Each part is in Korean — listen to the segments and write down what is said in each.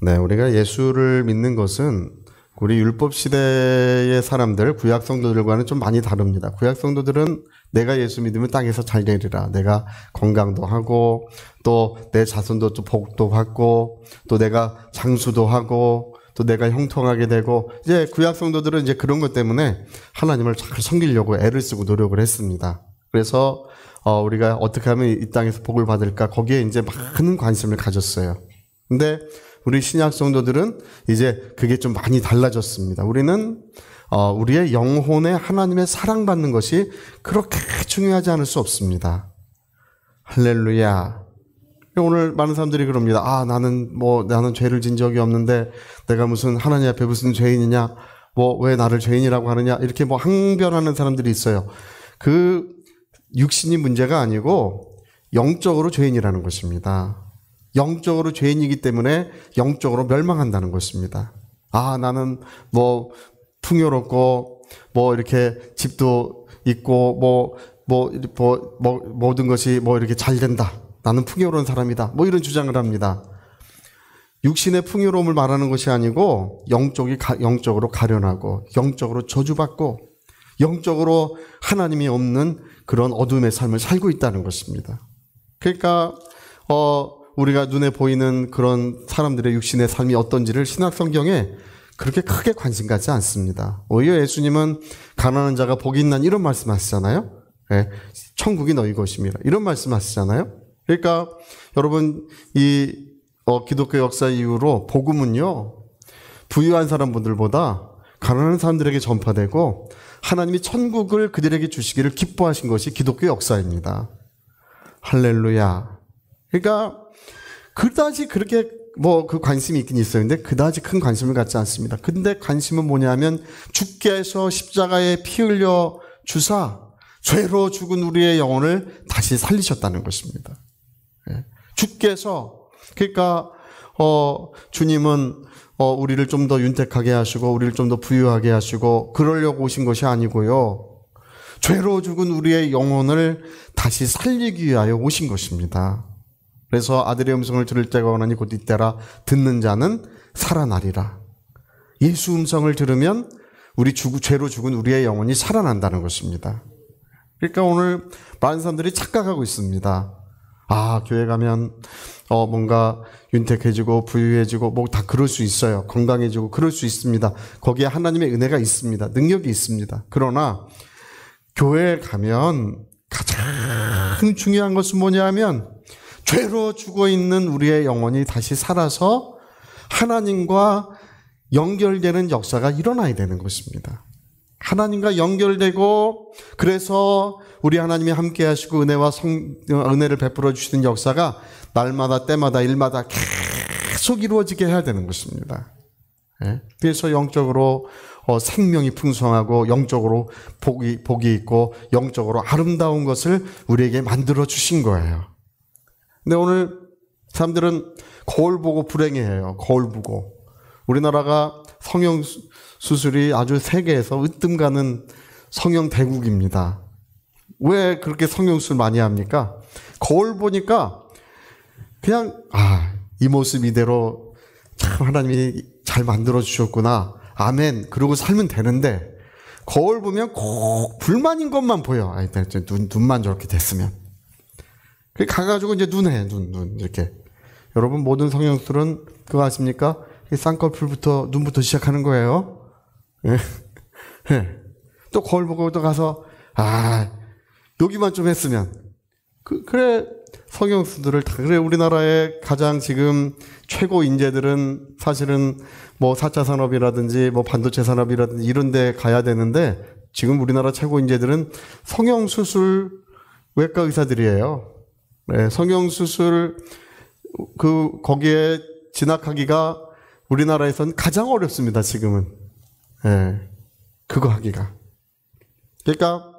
네, 우리가 예수를 믿는 것은 우리 율법 시대의 사람들, 구약 성도들과는 좀 많이 다릅니다. 구약 성도들은 내가 예수 믿으면 땅에서 잘 되리라. 내가 건강도 하고 또 내 자손도 또 복도 받고 또 내가 장수도 하고 또 내가 형통하게 되고, 이제 구약 성도들은 이제 그런 것 때문에 하나님을 잘 섬기려고 애를 쓰고 노력을 했습니다. 그래서 우리가 어떻게 하면 이 땅에서 복을 받을까, 거기에 이제 많은 관심을 가졌어요. 근데 우리 신약 성도들은 이제 그게 좀 많이 달라졌습니다. 우리는 우리의 영혼에 하나님의 사랑받는 것이 그렇게 중요하지 않을 수 없습니다. 할렐루야. 오늘 많은 사람들이 그럽니다. 나는 죄를 진 적이 없는데 내가 무슨 하나님 앞에 무슨 죄인이냐, 왜 나를 죄인이라고 하느냐, 이렇게 항변하는 사람들이 있어요. 그 육신이 문제가 아니고 영적으로 죄인이라는 것입니다. 영적으로 죄인이기 때문에 영적으로 멸망한다는 것입니다. 나는 풍요롭고 이렇게 집도 있고 모든 것이 이렇게 잘 된다. 나는 풍요로운 사람이다. 이런 주장을 합니다. 육신의 풍요로움을 말하는 것이 아니고 영적으로 가련하고 영적으로 저주받고 영적으로 하나님이 없는 그런 어둠의 삶을 살고 있다는 것입니다. 그러니까 우리가 눈에 보이는 그런 사람들의 육신의 삶이 어떤지를 신약 성경에 그렇게 크게 관심 갖지 않습니다. 오히려 예수님은 가난한 자가 복이 있나니 이런 말씀하시잖아요. 네, 천국이 너희 것입니다. 이런 말씀하시잖아요. 그러니까 여러분, 이 기독교 역사 이후로 복음은요, 부유한 사람분들보다 가난한 사람들에게 전파되고 하나님이 천국을 그들에게 주시기를 기뻐하신 것이 기독교 역사입니다. 할렐루야. 그러니까 그다지 그렇게 그 관심이 있긴 있어요. 근데 그다지 큰 관심을 갖지 않습니다. 근데 관심은 뭐냐면 주께서 십자가에 피 흘려 주사 죄로 죽은 우리의 영혼을 다시 살리셨다는 것입니다. 주께서, 그러니까 주님은 우리를 좀 더 윤택하게 하시고 우리를 좀 더 부유하게 하시고 그러려고 오신 것이 아니고요, 죄로 죽은 우리의 영혼을 다시 살리기 위하여 오신 것입니다. 그래서 아들의 음성을 들을 때가 오나니 곧 이때라. 듣는 자는 살아나리라. 예수 음성을 들으면 죄로 죽은 우리의 영혼이 살아난다는 것입니다. 그러니까 오늘 많은 사람들이 착각하고 있습니다. 교회 가면 뭔가 윤택해지고 부유해지고 다 그럴 수 있어요. 건강해지고 그럴 수 있습니다. 거기에 하나님의 은혜가 있습니다. 능력이 있습니다. 그러나 교회에 가면 가장 중요한 것은 뭐냐면 죄로 죽어있는 우리의 영혼이 다시 살아서 하나님과 연결되는 역사가 일어나야 되는 것입니다. 하나님과 연결되고, 그래서 우리 하나님이 함께 하시고 은혜를 베풀어 주시는 역사가 날마다 때마다 일마다 계속 이루어지게 해야 되는 것입니다. 그래서 영적으로 생명이 풍성하고 영적으로 복이 있고 영적으로 아름다운 것을 우리에게 만들어 주신 거예요. 근데 오늘 사람들은 거울 보고 불행해해요. 거울 보고. 우리나라가 성형 수술이 아주 세계에서 으뜸 가는 성형 대국입니다. 왜 그렇게 성형수술 많이 합니까? 거울 보니까 그냥 이 모습 이대로 참 하나님이 잘 만들어 주셨구나, 아멘, 그러고 살면 되는데 거울 보면 꼭 불만인 것만 보여. 눈만 저렇게 됐으면. 가가지고 이제 눈 이렇게. 여러분, 모든 성형수술은 그거 아십니까? 쌍꺼풀부터 눈부터 시작하는 거예요. 또 거울 보고 또 가서 여기만 좀 했으면. 그래, 성형수술을 그래. 우리나라의 가장 지금 최고 인재들은 사실은 4차 산업이라든지 반도체 산업이라든지 이런 데 가야 되는데, 지금 우리나라 최고 인재들은 성형수술 외과 의사들이에요. 네, 성형수술 거기에 진학하기가 우리나라에선 가장 어렵습니다, 지금은. 그거 하기가. 그러니까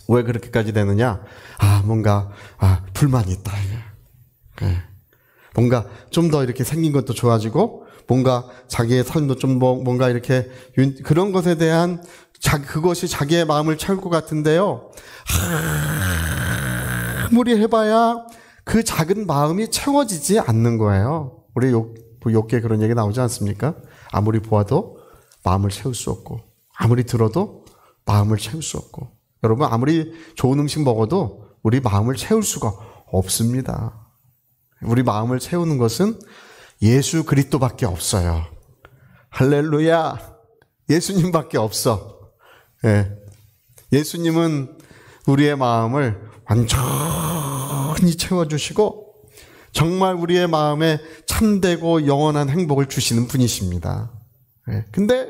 왜 그렇게까지 되느냐? 뭔가 불만이 있다. 뭔가 좀 더 이렇게 생긴 것도 좋아지고, 뭔가 자기의 삶도 좀 뭔가 이렇게 그런 것에 대한 그것이 자기의 마음을 채울 것 같은데요, 아무리 해봐야 그 작은 마음이 채워지지 않는 거예요. 우리 욥기에 그런 얘기 나오지 않습니까? 아무리 보아도 마음을 채울 수 없고, 아무리 들어도 마음을 채울 수 없고, 여러분 아무리 좋은 음식 먹어도 우리 마음을 채울 수가 없습니다. 우리 마음을 채우는 것은 예수 그리스도밖에 없어요. 할렐루야. 예수님밖에 없어. 예. 예수님은 우리의 마음을 완전히 채워주시고 정말 우리의 마음에 참되고 영원한 행복을 주시는 분이십니다. 예. 근데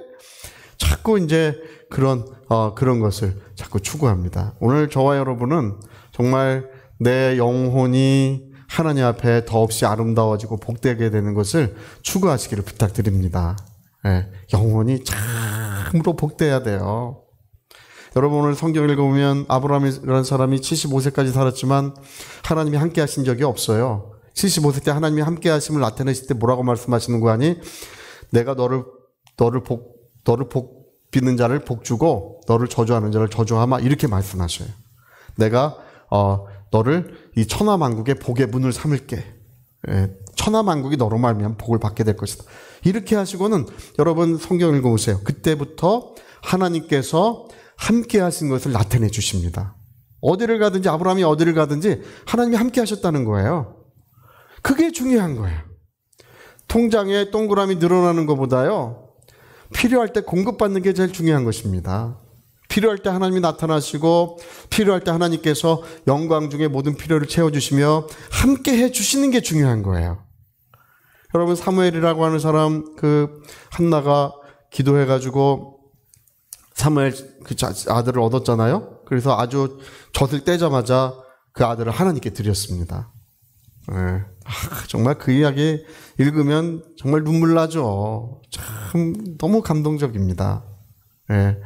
자꾸 이제 그런 것을 자꾸 추구합니다. 오늘 저와 여러분은 정말 내 영혼이 하나님 앞에 더없이 아름다워지고 복되게 되는 것을 추구하시기를 부탁드립니다. 예. 영혼이 참으로 복돼야 돼요. 여러분 오늘 성경 읽어보면 아브라함이라는 사람이 75세까지 살았지만 하나님이 함께 하신 적이 없어요. 75세 때 하나님이 함께 하심을 나타내실 때 뭐라고 말씀하시는 거 아니? 내가 너를 복 빚는 자를 복 주고 너를 저주하는 자를 저주하마 이렇게 말씀하셔요. 내가 너를 이 천하만국의 복의 문을 삼을게. 예, 천하만국이 너로 말미암아 복을 받게 될 것이다. 이렇게 하시고는 여러분 성경 읽어보세요. 그때부터 하나님께서 함께 하신 것을 나타내 주십니다. 어디를 가든지 아브라함이 어디를 가든지 하나님이 함께 하셨다는 거예요. 그게 중요한 거예요. 통장에 동그라미 늘어나는 것보다요. 필요할 때 공급받는 게 제일 중요한 것입니다. 필요할 때 하나님이 나타나시고 필요할 때 하나님께서 영광 중에 모든 필요를 채워주시며 함께 해주시는 게 중요한 거예요. 여러분 사무엘이라고 하는 사람 한나가 기도해가지고 사무엘 그 아들을 얻었잖아요. 그래서 아주 젖을 떼자마자 그 아들을 하나님께 드렸습니다. 네. 정말 그 이야기 읽으면 정말 눈물 나죠. 참 너무 감동적입니다. 네.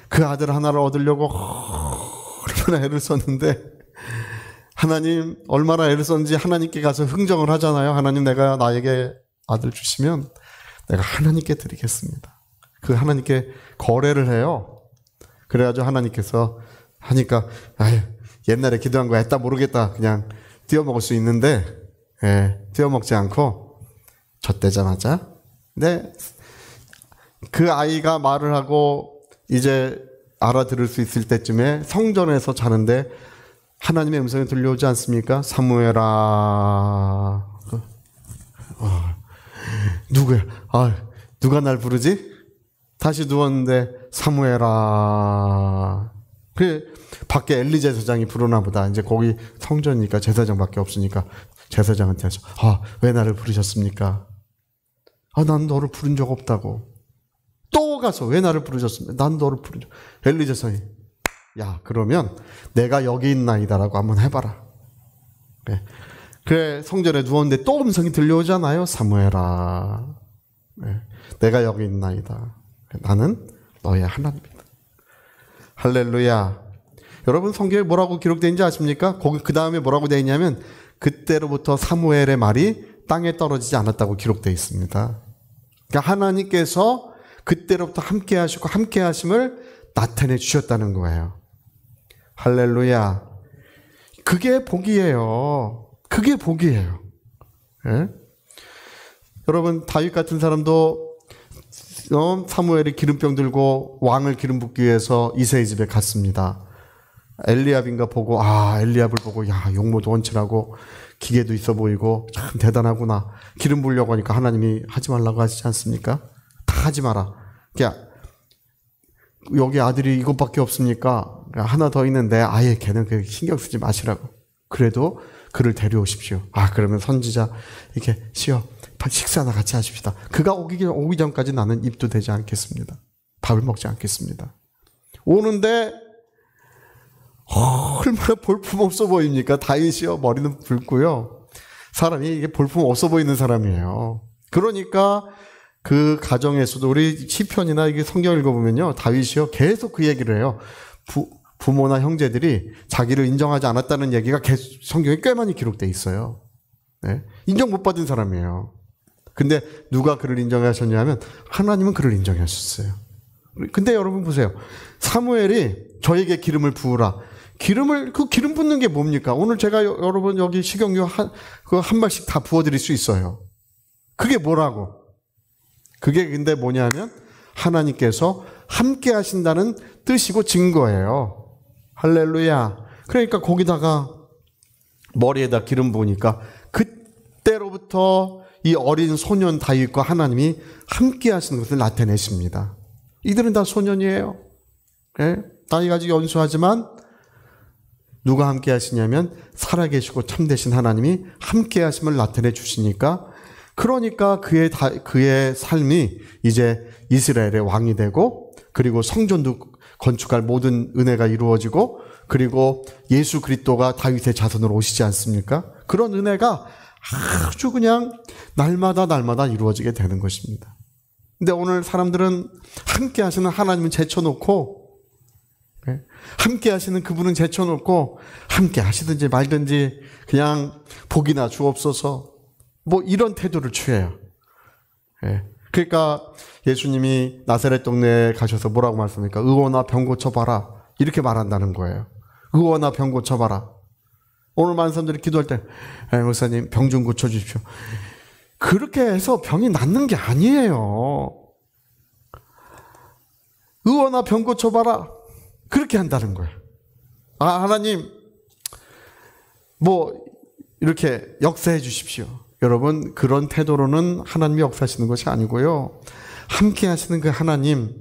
그 아들 하나를 얻으려고 얼마나 애를 썼는데 하나님 얼마나 애를 썼는지 하나님께 가서 흥정을 하잖아요. 하나님 내가 나에게 아들 주시면 내가 하나님께 드리겠습니다. 그 하나님께 거래를 해요. 그래가지고 하나님께서 하니까 옛날에 기도한 거 했다 모르겠다 그냥 띄워먹을 수 있는데 띄워먹지 않고 젖대자마자 근데 그 아이가 말을 하고 이제 알아들을 수 있을 때쯤에 성전에서 자는데 하나님의 음성이 들려오지 않습니까? 사무엘아 누구야? 누가 날 부르지? 다시 누웠는데 사무엘아 그 밖에 엘리 제사장이 부르나 보다. 이제 거기 성전이니까 제사장밖에 없으니까 제사장한테 해서 왜 나를 부르셨습니까? 난 너를 부른 적 없다고. 또 가서 왜 나를 부르셨습니까? 난 너를 부른 적. 엘리 제사장이 그러면 내가 여기 있나이다라고 한번 해봐라. 그래 성전에 누웠는데 또 음성이 들려오잖아요. 사무엘아 내가 여기 있나이다. 나는 너의 하나님이다. 할렐루야. 여러분 성경에 뭐라고 기록되어 있는지 아십니까? 거기 그 다음에 뭐라고 되어 있냐면 그때로부터 사무엘의 말이 땅에 떨어지지 않았다고 기록되어 있습니다. 그러니까 하나님께서 그때로부터 함께 하시고 함께 하심을 나타내 주셨다는 거예요. 할렐루야. 그게 복이에요. 그게 복이에요. 예? 여러분 다윗 같은 사람도 사무엘이 기름병 들고 왕을 기름 붓기 위해서 이새의 집에 갔습니다. 엘리압인가 보고 엘리압을 보고 용모도 원칠하고 기계도 있어 보이고 참 대단하구나. 기름 부으려고 하니까 하나님이 하지 말라고 하시지 않습니까? 다 하지 마라. 여기 아들이 이것밖에 없습니까? 하나 더 있는데 아예 걔는 신경 쓰지 마시라고. 그래도 그를 데려오십시오. 그러면 선지자 이렇게 식사나 같이 하십시다. 그가 오기 전까지 나는 입도 대지 않겠습니다. 밥을 먹지 않겠습니다. 오는데 얼마나 볼품없어 보입니까? 다윗이요. 머리는 붉고요. 사람이 이게 볼품 없어 보이는 사람이에요. 그러니까 그 가정에서도 우리 시편이나 이게 성경 읽어보면요. 다윗이요. 계속 그 얘기를 해요. 부모나 형제들이 자기를 인정하지 않았다는 얘기가 계속 성경에 꽤 많이 기록되어 있어요. 네? 인정 못 받은 사람이에요. 근데 누가 그를 인정하셨냐면 하나님은 그를 인정하셨어요. 근데 여러분 보세요. 사무엘이 저에게 기름을 부으라. 기름 붓는 게 뭡니까? 오늘 제가 여러분 여기 식용유 한 발씩 다 부어드릴 수 있어요. 그게 뭐라고? 그게 근데 뭐냐면 하나님께서 함께 하신다는 뜻이고 증거예요. 할렐루야. 그러니까 거기다가 머리에다 기름 부으니까 그때로부터 이 어린 소년 다윗과 하나님이 함께 하시는 것을 나타내십니다. 이들은 다 소년이에요. 네? 나이가 아직 연수하지만 누가 함께 하시냐면 살아계시고 참되신 하나님이 함께 하심을 나타내 주시니까, 그러니까 그의 삶이 이제 이스라엘의 왕이 되고, 그리고 성전도 건축할 모든 은혜가 이루어지고, 그리고 예수 그리스도가 다윗의 자손으로 오시지 않습니까? 그런 은혜가 아주 그냥 날마다 이루어지게 되는 것입니다. 근데 오늘 사람들은 함께 하시는 하나님은 제쳐놓고, 함께 하시는 그분은 제쳐놓고 함께 하시든지 말든지 그냥 복이나 주옵소서 뭐 이런 태도를 취해요. 그러니까 예수님이 나사렛 동네에 가셔서 뭐라고 말씀합니까? 의원아 병 고쳐봐라, 이렇게 말한다는 거예요. 의원아 병 고쳐봐라. 오늘 많은 사람들이 기도할 때 목사님 병 좀 고쳐주십시오. 그렇게 해서 병이 낫는 게 아니에요. 의원아 병 고쳐봐라, 그렇게 한다는 거예요. 하나님 뭐 이렇게 역사해 주십시오. 여러분, 그런 태도로는 하나님이 역사하시는 것이 아니고요, 함께 하시는 그 하나님,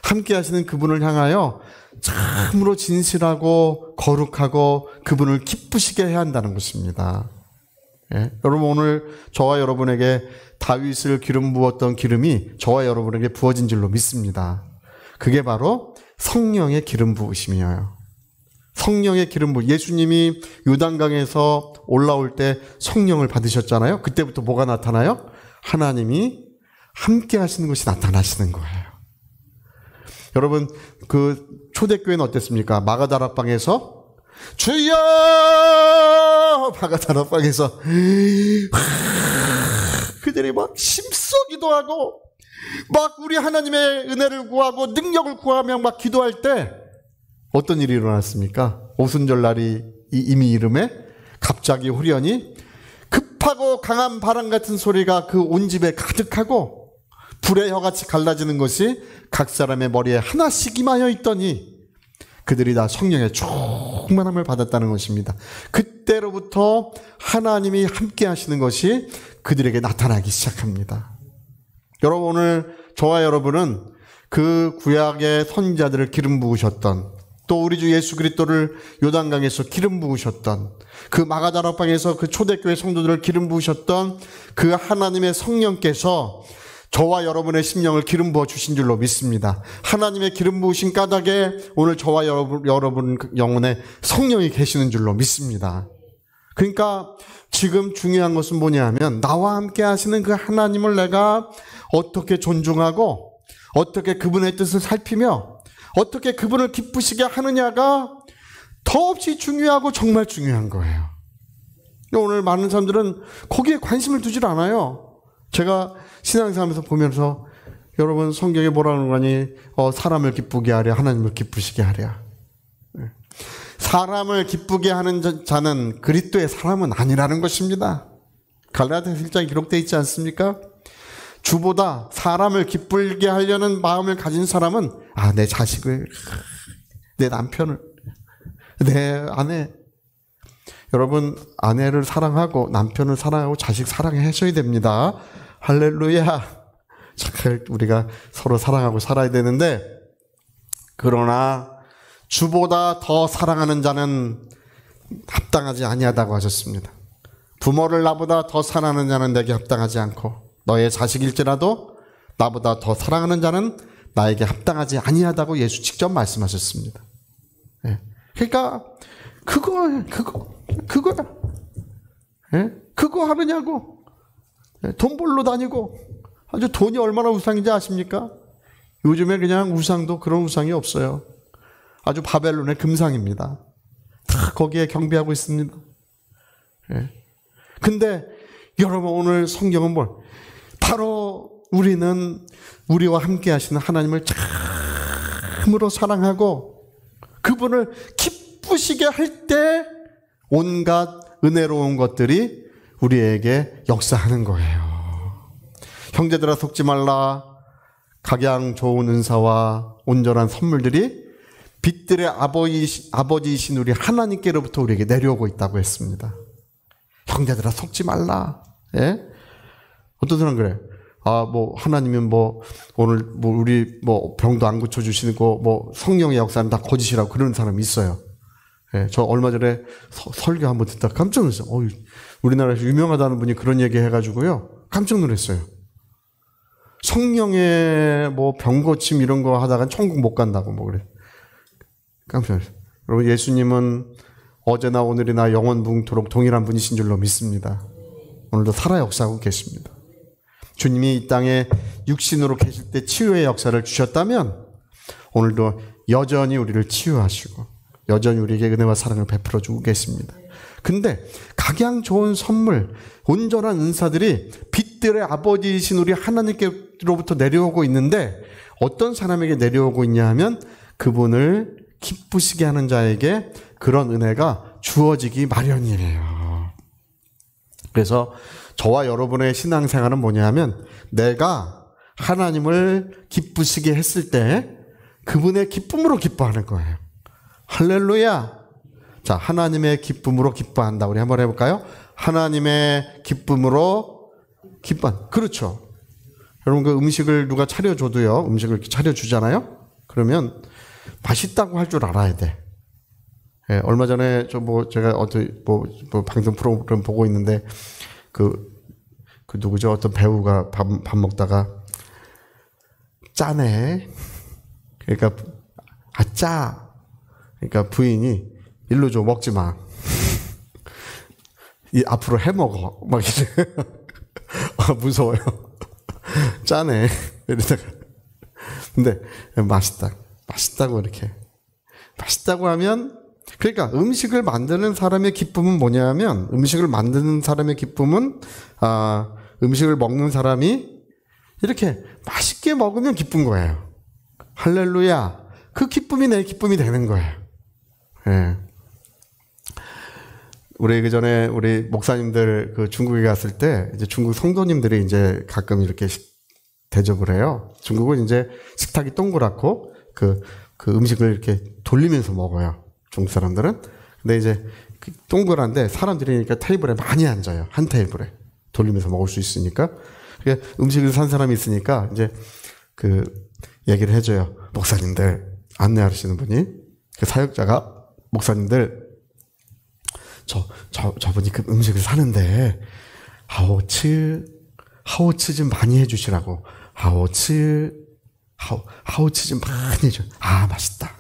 함께 하시는 그분을 향하여 참으로 진실하고 거룩하고 그분을 기쁘시게 해야 한다는 것입니다. 여러분, 오늘 저와 여러분에게 다윗을 기름 부었던 기름이 저와 여러분에게 부어진 줄로 믿습니다. 그게 바로 성령의 기름 부으심이에요. 성령의 기름 부으심. 예수님이 요단강에서 올라올 때 성령을 받으셨잖아요. 그때부터 뭐가 나타나요? 하나님이 함께 하시는 것이 나타나시는 거예요. 여러분, 그 초대교회는 어땠습니까? 마가다락방에서 주여! 마가다락방에서 그들이 막 힘써 기도하고 막 우리 하나님의 은혜를 구하고 능력을 구하며 막 기도할 때 어떤 일이 일어났습니까? 오순절 날이 이미 이름에 갑자기 후련히 급하고 강한 바람 같은 소리가 그 온 집에 가득하고 불의 혀같이 갈라지는 것이 각 사람의 머리에 하나씩 임하여 있더니 그들이 다 성령의 충만함을 받았다는 것입니다. 그때로부터 하나님이 함께 하시는 것이 그들에게 나타나기 시작합니다. 여러분, 오늘 저와 여러분은 그 구약의 선지자들을 기름 부으셨던, 또 우리 주 예수 그리스도를 요단강에서 기름 부으셨던, 그 마가다락방에서 그 초대교회 성도들을 기름 부으셨던 그 하나님의 성령께서 저와 여러분의 심령을 기름 부어 주신 줄로 믿습니다. 하나님의 기름 부으신 까닭에 오늘 저와 여러분 영혼에 성령이 계시는 줄로 믿습니다. 그러니까 지금 중요한 것은 뭐냐면, 나와 함께 하시는 그 하나님을 내가 어떻게 존중하고 어떻게 그분의 뜻을 살피며 어떻게 그분을 기쁘시게 하느냐가 더없이 중요하고 정말 중요한 거예요. 오늘 많은 사람들은 거기에 관심을 두질 않아요. 제가 신앙생활하면서 보면서 여러분, 성경에 뭐라는 거니? 사람을 기쁘게 하랴, 하나님을 기쁘시게 하랴. 사람을 기쁘게 하는 자는 그리스도의 사람은 아니라는 것입니다. 갈라디아서 1장에 기록되어 있지 않습니까? 주보다 사람을 기쁘게 하려는 마음을 가진 사람은 내 자식을, 내 남편을, 내 아내, 여러분, 아내를 사랑하고 남편을 사랑하고 자식 사랑하셔야 됩니다. 할렐루야. 잘 우리가 서로 사랑하고 살아야 되는데, 그러나 주보다 더 사랑하는 자는 합당하지 아니하다고 하셨습니다. 부모를 나보다 더 사랑하는 자는 내게 합당하지 않고, 너의 자식일지라도 나보다 더 사랑하는 자는 나에게 합당하지 아니하다고 예수 직접 말씀하셨습니다. 그러니까 그거야. 그거 하느냐고. 돈 벌러 다니고. 아주 돈이 얼마나 우상인지 아십니까? 요즘에 그냥 우상도 그런 우상이 없어요. 아주 바벨론의 금상입니다. 다 거기에 경배하고 있습니다. 근데 여러분, 오늘 성경은 뭘? 바로 우리는 우리와 함께 하시는 하나님을 참으로 사랑하고 그분을 기쁘시게 할 때 온갖 은혜로운 것들이 우리에게 역사하는 거예요. 형제들아 속지 말라. 각양 좋은 은사와 온전한 선물들이 빛들의 아버지이신 우리 하나님께로부터 우리에게 내려오고 있다고 했습니다. 형제들아 속지 말라. 예? 어떤 사람 그래? 뭐 하나님은 뭐 오늘 뭐 우리 뭐 병도 안 고쳐 주시고 뭐 성령의 역사는 다 거짓이라고 그러는 사람이 있어요. 예, 저 얼마 전에 설교 한번 듣다 깜짝 놀랐어요. 우리나라에서 유명하다는 분이 그런 얘기 해가지고요. 깜짝 놀랐어요. 성령의 뭐 병고침 이런 거 하다가 천국 못 간다고 뭐 그래. 깜짝 놀랐어요. 여러분 예수님은 어제나 오늘이나 영원붕토록 동일한 분이신 줄로 믿습니다. 오늘도 살아 역사하고 계십니다. 주님이 이 땅에 육신으로 계실 때 치유의 역사를 주셨다면 오늘도 여전히 우리를 치유하시고 여전히 우리에게 은혜와 사랑을 베풀어 주고 계십니다. 근데 각양 좋은 선물, 온전한 은사들이 빛들의 아버지이신 우리 하나님께로부터 내려오고 있는데 어떤 사람에게 내려오고 있냐 하면 그분을 기쁘시게 하는 자에게 그런 은혜가 주어지기 마련이에요. 그래서 저와 여러분의 신앙생활은 뭐냐 하면 내가 하나님을 기쁘시게 했을 때 그분의 기쁨으로 기뻐하는 거예요. 할렐루야. 자, 하나님의 기쁨으로 기뻐한다. 우리 한번 해볼까요? 하나님의 기쁨으로 기뻐한다. 그렇죠. 여러분 그 음식을 누가 차려줘도요. 음식을 이렇게 차려주잖아요. 그러면 맛있다고 할 줄 알아야 돼. 예, 얼마 전에 제가 뭐 방송 프로그램 보고 있는데 그 누구죠? 어떤 배우가 밥 먹다가 짜네. 그러니까 짜. 그러니까 부인이 일로 줘 먹지 마. 앞으로 해 먹어. 막 이래. 무서워요. 짜네. 이러다가 근데 맛있다고 이렇게 맛있다고 하면 그러니까 음식을 만드는 사람의 기쁨은 뭐냐면 음식을 만드는 사람의 기쁨은 음식을 먹는 사람이 이렇게 맛있게 먹으면 기쁜 거예요. 할렐루야. 그 기쁨이 내 기쁨이 되는 거예요. 예. 우리 그전에 우리 목사님들 그 중국에 갔을 때 이제 중국 성도님들이 이제 가끔 이렇게 대접을 해요. 중국은 이제 식탁이 동그랗고 그 음식을 이렇게 돌리면서 먹어요. 중국 사람들은. 근데 이제 동그란데 사람들이니까 테이블에 많이 앉아요. 한 테이블에. 돌리면서 먹을 수 있으니까. 그러니까 음식을 산 사람이 있으니까 이제 그 얘기를 해줘요. 목사님들, 안내하시는 분이. 그 사역자가 목사님들, 저분이 그 음식을 사는데, 하오츠 좀 많이 해주시라고. 하오츠 좀 많이 해줘. 맛있다.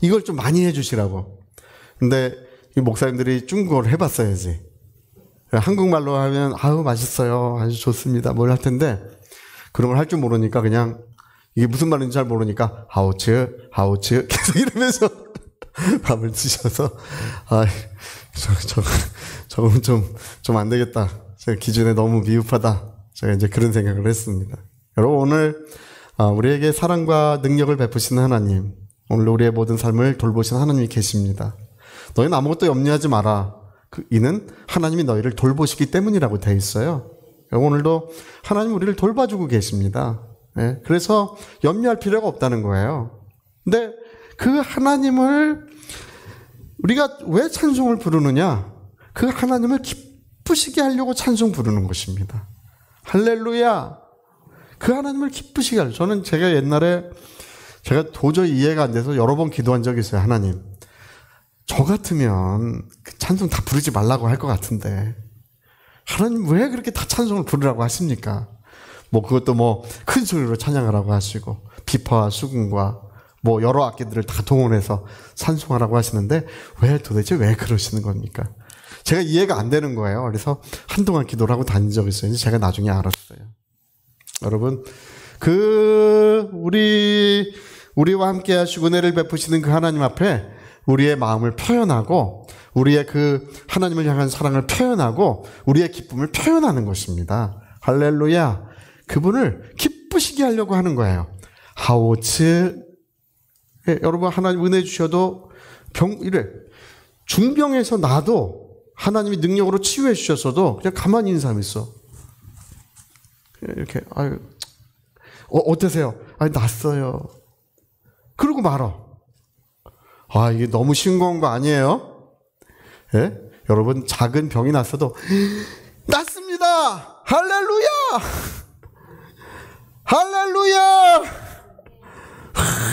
이걸 좀 많이 해주시라고. 근데 이 목사님들이 중국어를 해봤어야지. 한국말로 하면 맛있어요. 아주 좋습니다. 뭘 할 텐데 그런 걸 할 줄 모르니까 그냥 이게 무슨 말인지 잘 모르니까 하오츠 계속 이러면서 밥을 드셔서 저건 좀 안 되겠다. 제가 기준에 너무 미흡하다. 제가 이제 그런 생각을 했습니다. 여러분 오늘 우리에게 사랑과 능력을 베푸시는 하나님, 오늘 우리의 모든 삶을 돌보시는 하나님이 계십니다. 너희는 아무것도 염려하지 마라. 이는 하나님이 너희를 돌보시기 때문이라고 되어 있어요. 오늘도 하나님 우리를 돌봐주고 계십니다. 네, 그래서 염려할 필요가 없다는 거예요. 근데 그 하나님을 우리가 왜 찬송을 부르느냐? 그 하나님을 기쁘시게 하려고 찬송 부르는 것입니다. 할렐루야. 그 하나님을 기쁘시게 하려고. 저는 제가 도저히 이해가 안 돼서 여러 번 기도한 적이 있어요. 하나님, 저 같으면 찬송 다 부르지 말라고 할 것 같은데 하나님 왜 그렇게 다 찬송을 부르라고 하십니까? 그것도 큰 소리로 찬양하라고 하시고 비파와 수금과 여러 악기들을 다 동원해서 찬송하라고 하시는데 도대체 왜 그러시는 겁니까? 제가 이해가 안 되는 거예요. 그래서 한동안 기도를 하고 다닌 적이 있어요. 제가 나중에 알았어요. 여러분, 우리와 함께 하시고 은혜를 베푸시는 그 하나님 앞에 우리의 마음을 표현하고 우리의 그 하나님을 향한 사랑을 표현하고 우리의 기쁨을 표현하는 것입니다. 할렐루야. 그분을 기쁘시게 하려고 하는 거예요. 하오츠. 여러분, 하나님 은혜 주셔도 중병에서 나도 하나님이 능력으로 치유해 주셨어도 그냥 가만히 있는 사람이 있어. 이렇게, 아유, 어떠세요? 아니, 났어요. 그러고 말아. 아, 이게 너무 싱거운 거 아니에요? 예? 여러분, 작은 병이 났어도, 났습니다! 할렐루야! 할렐루야!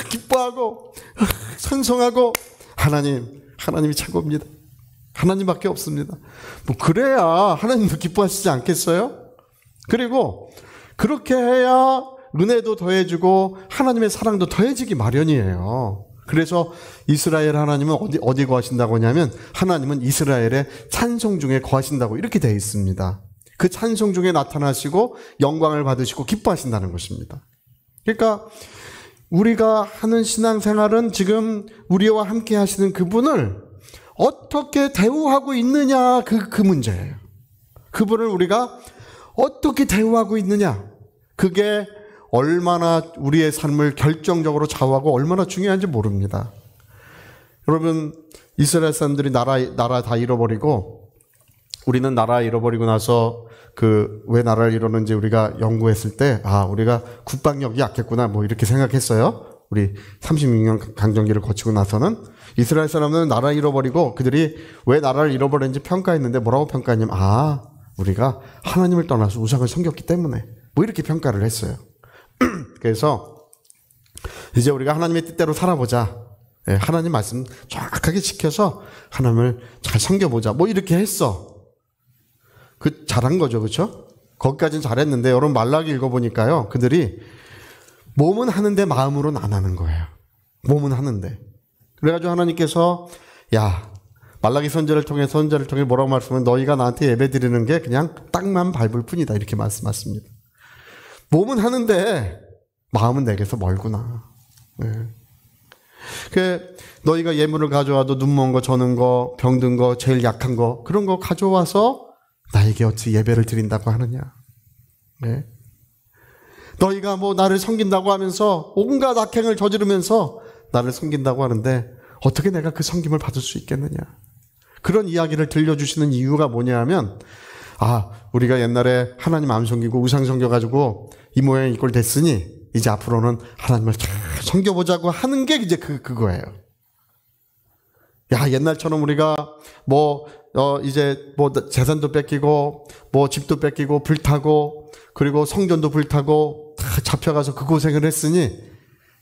기뻐하고, 찬송하고, 하나님이 최고입니다. 하나님밖에 없습니다. 뭐, 그래야 하나님도 기뻐하시지 않겠어요? 그리고, 그렇게 해야 은혜도 더해지고, 하나님의 사랑도 더해지기 마련이에요. 그래서 이스라엘 하나님은 어디 거하신다고 하냐면 하나님은 이스라엘의 찬송 중에 거하신다고 이렇게 되어 있습니다. 그 찬송 중에 나타나시고 영광을 받으시고 기뻐하신다는 것입니다. 그러니까 우리가 하는 신앙생활은 지금 우리와 함께 하시는 그분을 어떻게 대우하고 있느냐 그 문제예요. 그분을 우리가 어떻게 대우하고 있느냐, 그게 얼마나 우리의 삶을 결정적으로 좌우하고 얼마나 중요한지 모릅니다. 여러분, 이스라엘 사람들이 나라 다 잃어버리고, 우리는 나라 잃어버리고 나서 왜 나라를 잃었는지 우리가 연구했을 때, 우리가 국방력이 약했구나, 뭐 이렇게 생각했어요. 우리 36년 강점기를 거치고 나서는 이스라엘 사람은 나라 잃어버리고 그들이 왜 나라를 잃어버렸는지 평가했는데 뭐라고 평가했냐면, 우리가 하나님을 떠나서 우상을 섬겼기 때문에, 뭐 이렇게 평가를 했어요. 그래서 이제 우리가 하나님의 뜻대로 살아보자. 하나님 말씀 정확하게 지켜서 하나님을 잘 섬겨보자. 뭐 이렇게 했어. 잘한 거죠. 그렇죠? 거기까지는 잘했는데 여러분 말라기 읽어보니까요. 그들이 몸은 하는데 마음으로는 안 하는 거예요. 몸은 하는데. 그래가지고 하나님께서 말라기 선지자를 통해 뭐라고 말씀하면 너희가 나한테 예배 드리는 게 그냥 땅만 밟을 뿐이다. 이렇게 말씀하십니다. 몸은 하는데 마음은 내게서 멀구나. 너희가 예물을 가져와도 눈먼 거, 저는 거, 병든 거, 제일 약한 거, 그런 거 가져와서 나에게 어찌 예배를 드린다고 하느냐. 너희가 나를 섬긴다고 하면서 온갖 악행을 저지르면서 나를 섬긴다고 하는데 어떻게 내가 그 섬김을 받을 수 있겠느냐. 그런 이야기를 들려주시는 이유가 뭐냐 하면, 우리가 옛날에 하나님 안 섬기고 우상 섬겨가지고 이 모양 이꼴 됐으니 이제 앞으로는 하나님을 잘 섬겨보자고 하는 게 이제 그거예요. 옛날처럼 우리가 이제 재산도 뺏기고 집도 뺏기고 불타고 그리고 성전도 불타고 다 잡혀가서 그 고생을 했으니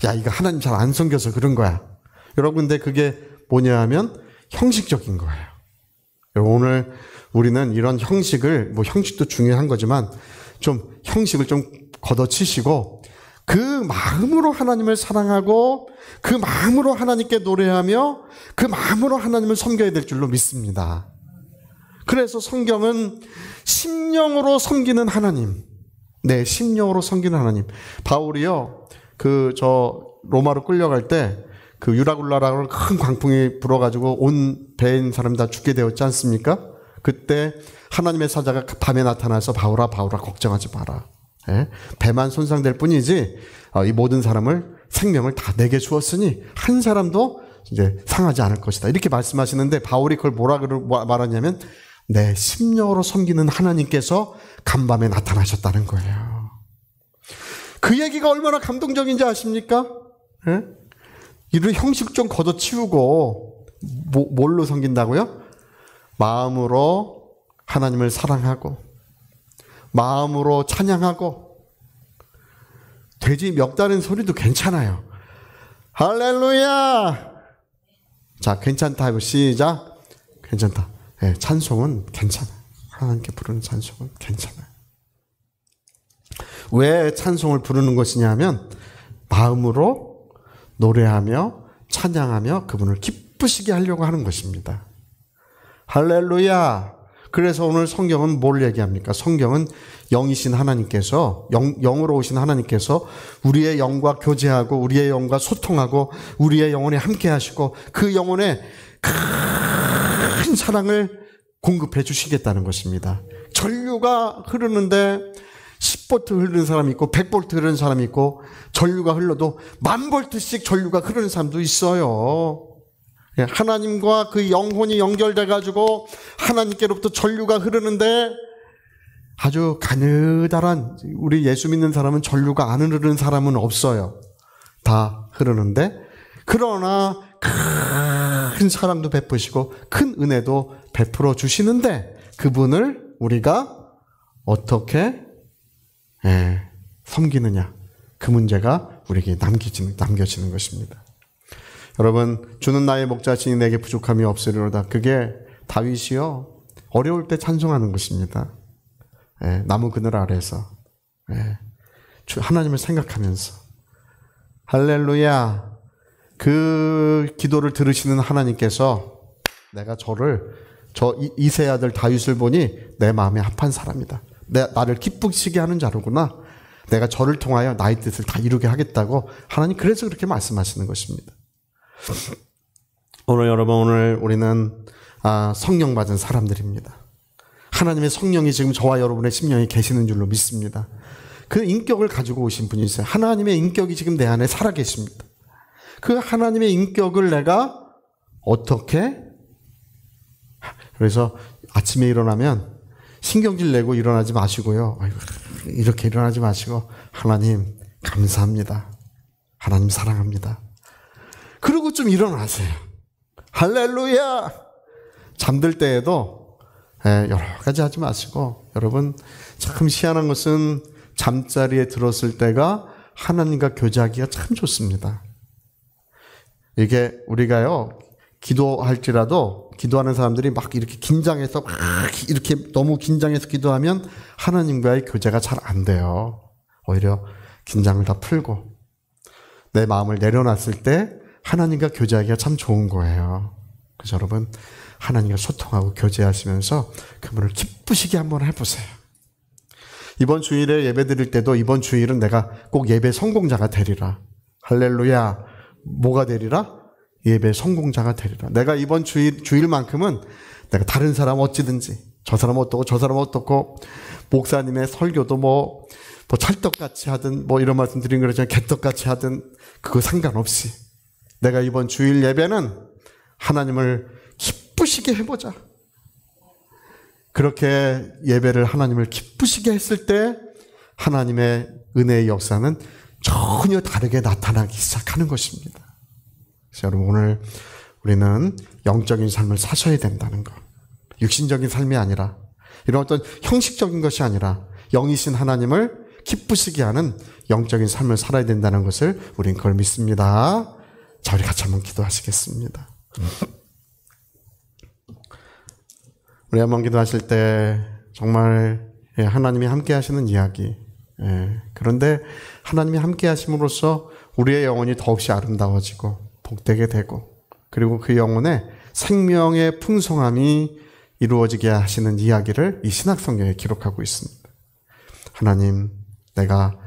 이거 하나님 잘 안 섬겨서 그런 거야. 여러분, 근데 그게 뭐냐 하면 형식적인 거예요. 오늘 우리는 이런 형식을, 형식도 중요한 거지만 좀 형식을 좀 걷어치시고 그 마음으로 하나님을 사랑하고 그 마음으로 하나님께 노래하며 그 마음으로 하나님을 섬겨야 될 줄로 믿습니다. 그래서 성경은 심령으로 섬기는 하나님, 심령으로 섬기는 하나님. 바울이요, 로마로 끌려갈 때 유라굴라라고 큰 광풍이 불어가지고 온 배에 있는 사람 다 죽게 되었지 않습니까? 그때 하나님의 사자가 밤에 나타나서 바울아 걱정하지 마라. 배만 손상될 뿐이지 이 모든 생명을 다 내게 주었으니 한 사람도 이제 상하지 않을 것이다. 이렇게 말씀하시는데 바울이 그걸 말하냐면 내 심령으로 섬기는 하나님께서 간밤에 나타나셨다는 거예요. 그 얘기가 얼마나 감동적인지 아십니까? 이런 형식 좀 걷어치우고 뭘로 섬긴다고요? 마음으로 하나님을 사랑하고 마음으로 찬양하고 돼지 멱다는 소리도 괜찮아요. 할렐루야! 자, 괜찮다 하고 시작. 괜찮다. 찬송은 괜찮아요. 하나님께 부르는 찬송은 괜찮아요. 왜 찬송을 부르는 것이냐 하면 마음으로 노래하며 찬양하며 그분을 기쁘시게 하려고 하는 것입니다. 할렐루야! 그래서 오늘 성경은 뭘 얘기합니까? 성경은 영이신 하나님께서, 영으로 오신 하나님께서 우리의 영과 교제하고 우리의 영과 소통하고 우리의 영혼에 함께 하시고 그 영혼에 큰 사랑을 공급해 주시겠다는 것입니다. 전류가 흐르는데 10볼트 흐르는 사람이 있고 100볼트 흐르는 사람이 있고 전류가 흘러도 1000볼트씩 전류가 흐르는 사람도 있어요. 하나님과 그 영혼이 연결돼 가지고 하나님께로부터 전류가 흐르는데 아주 가느다란, 우리 예수 믿는 사람은 전류가 안 흐르는 사람은 없어요. 다 흐르는데, 그러나 큰 사랑도 베푸시고 큰 은혜도 베풀어 주시는데, 그분을 우리가 어떻게 섬기느냐, 그 문제가 우리에게 남겨지는 것입니다. 여러분, 주는 나의 목자시니 내게 부족함이 없으리로다. 그게 다윗이요, 어려울 때 찬송하는 것입니다. 나무 그늘 아래서 하나님을 생각하면서, 할렐루야. 그 기도를 들으시는 하나님께서 내가 이세 아들 다윗을 보니 내 마음에 합한 사람이다. 나를 기쁘시게 하는 자로구나. 내가 저를 통하여 나의 뜻을 다 이루게 하겠다고 하나님 그래서 그렇게 말씀하시는 것입니다. 오늘 우리는 성령 받은 사람들입니다. 하나님의 성령이 지금 저와 여러분의 심령에 계시는 줄로 믿습니다. 그 인격을 가지고 오신 분이 있어요. 하나님의 인격이 지금 내 안에 살아계십니다. 그 하나님의 인격을 내가 어떻게, 그래서 아침에 일어나면 신경질 내고 일어나지 마시고요. 이렇게 일어나지 마시고, 하나님 감사합니다. 하나님 사랑합니다. 그리고 좀 일어나세요. 할렐루야. 잠들 때에도 여러 가지 하지 마시고, 여러분 참 희한한 것은 잠자리에 들었을 때가 하나님과 교제하기가 참 좋습니다. 이게 우리가요, 기도할지라도 기도하는 사람들이 막 이렇게 긴장해서 막 이렇게 너무 긴장해서 기도하면 하나님과의 교제가 잘 안 돼요. 오히려 긴장을 다 풀고 내 마음을 내려놨을 때 하나님과 교제하기가 참 좋은 거예요. 그래서 여러분, 하나님과 소통하고 교제하시면서 그분을 기쁘시게 한번 해보세요. 이번 주일에 예배 드릴 때도 이번 주일은 내가 꼭 예배 성공자가 되리라. 할렐루야. 뭐가 되리라? 예배 성공자가 되리라. 내가 이번 주일만큼은 내가 다른 사람 어찌든지, 저 사람 어떻고 저 사람 어떻고, 목사님의 설교도 뭐 찰떡같이 하든, 이런 말씀 드린 거잖아요. 개떡같이 하든, 그거 상관없이 내가 이번 주일 예배는 하나님을 기쁘시게 해보자. 그렇게 예배를 하나님을 기쁘시게 했을 때 하나님의 은혜의 역사는 전혀 다르게 나타나기 시작하는 것입니다. 그래서 여러분, 오늘 우리는 영적인 삶을 사셔야 된다는 것. 육신적인 삶이 아니라, 이런 어떤 형식적인 것이 아니라 영이신 하나님을 기쁘시게 하는 영적인 삶을 살아야 된다는 것을 우린 그걸 믿습니다. 자, 우리 같이 한번 기도하시겠습니다. 우리 한번 기도하실 때 정말 하나님이 함께 하시는 이야기, 그런데 하나님이 함께 하심으로써 우리의 영혼이 더없이 아름다워지고 복되게 되고, 그리고 그 영혼의 생명의 풍성함이 이루어지게 하시는 이야기를 이 신약성경에 기록하고 있습니다. 하나님, 내가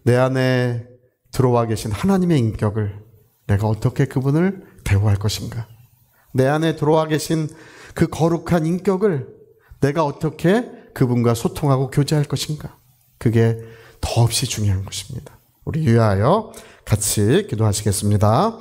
내 안에 들어와 계신 하나님의 인격을 내가 어떻게 그분을 대우할 것인가, 내 안에 들어와 계신 그 거룩한 인격을 내가 어떻게 그분과 소통하고 교제할 것인가, 그게 더없이 중요한 것입니다. 우리 위하여 같이 기도하시겠습니다.